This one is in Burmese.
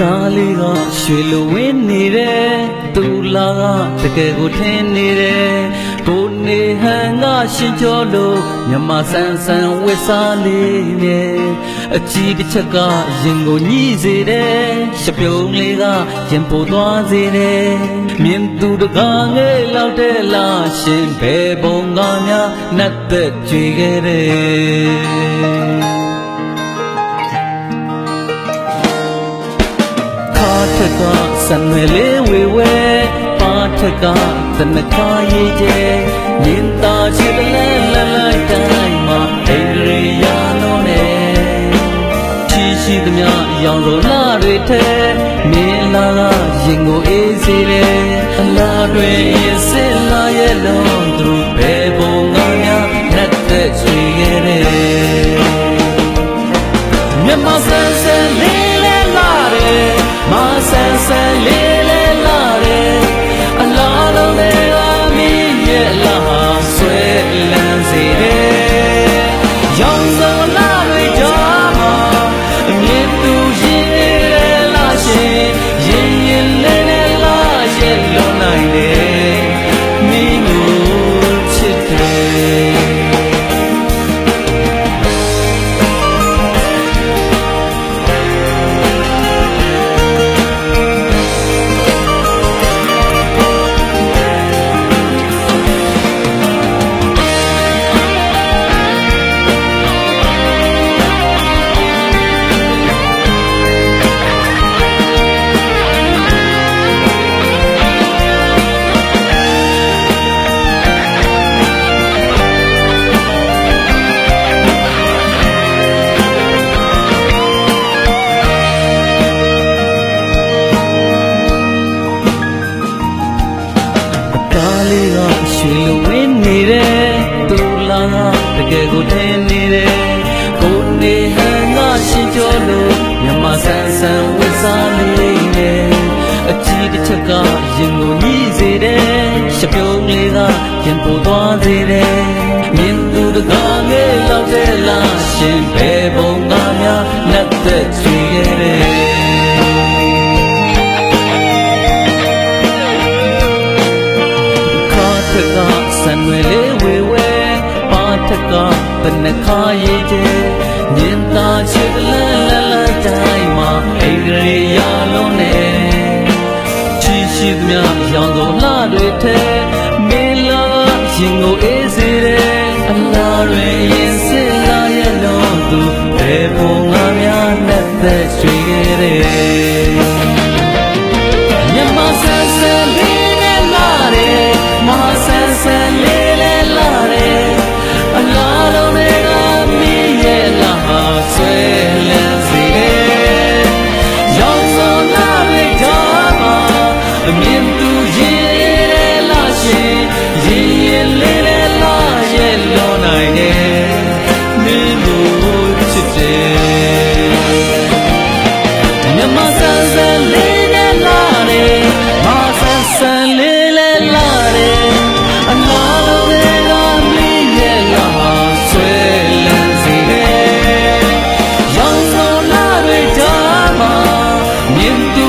တားလေးကရွှေလိုဝင်းနေတယ်သူလာကတကယ်ကိုထင်းနေတယ်ကိုနေဟန်ကရှင်ကျော်လို့မြမဆန်းဆန်းဝစ်စားလေးနဲ့အကြီးတစ်ချက်ကရင်ကိုညှိစေတယ်ရှပြုံးလေးကရင်ပိုသွားစေတယ်မြင်သူတကားငယ်လောက်တဲ့လားရှင်ဘယ်ပုံကများနှက်သက်ကြွေခဲ့တယ်ထက်ကစံွယ်လေးဝေဝဲပါထက်ကတနခါရေးကျဲမြင်သာချစ်လဲလလိုက်တိုင်းမှာအိန္ဒြေယာလုံးနဲ့ရှိသမျှရောင်စုံလာတွေထဲမင်းလာကရင်ကိုအေးစေတယ်အလားတွေရင်စစ်လာရဲ့လုံးသူဘယ်ပုံကများလက်သက်ချွေခဲ့တယ်မြမဆန်းဆန်းလေးလဲလာတယ်မဆန်းဆန်းလေးလဲလာတယ်အလားလုံးတွေကမင်းရဲ့လာဆွဲလန်းစေတယ်ရောင်စုံလာတွေကြားမှာအမြင်သူရင်လေးလာရှင်ရင်ရင်လေးနဲ့လာရဲ့လုံးနိုင်တယ်မင်းကိုချစ်တယ်လေးကရွှေလိုဝင်းနေတယ်သူလာကတကယ်ကိုထင်းနေတယ်ကိုနေဟန်ကရှင်ကျော်လို့မြမဆန်းဆန်းဝစ်စားလေးနဲ့အကြီးတစ်ချက်ကရင်ကိုညှိစေတယ်ရှပြုံးလေးကရင်ပိုသွားစေတယ်မြင်သူတကားငယ်လောက်တဲ့လားရှင်ဘယ်ပုံကများလက်သက်ချွေခဲ့တယ်ထက်ကစံွယ်လေးဝေဝဲပါထက်ကတနခါရေးကျဲမြင်သာချစ်လဲလိုက်တိုင်းမှာအိန္ဒြေယာလုံးနဲ့ရှိသမျှရောင်စုံလာတွေထဲမေလာရင်ကိုအေးစေတယ်အလားတွေရင်စစ်လာရဲ့လုံးသူဘယ်ပုံကများနဲ့သက်ရွှေခဲ့တယ်မြမဆန်းဆန်းလေးနဲ့လာတယ်မဆန်းဆန်းလေးလဲလာတယ်အလားလုံးတွေကမင်းရဲ့လာဆွဲလန်းစေတယ်ရောင်စုံလာတွေကြားမှာအမြင်သူရဲ့လာရှင်ရင်ရင်လေးလဲလာရဲ့လောနိုင်တယ်မင်းကိုချစ်တယ်မြမဆန်းဆန်းလေးနဲ့လာတယ်မဆန်းဆန်းလေးလဲလာတယ်အလားလုံးတွေကမင်းရဲ့လာဆွဲလန်းစေတယ်ရောင်စုံလာတွေကြားမှာမြင်သူ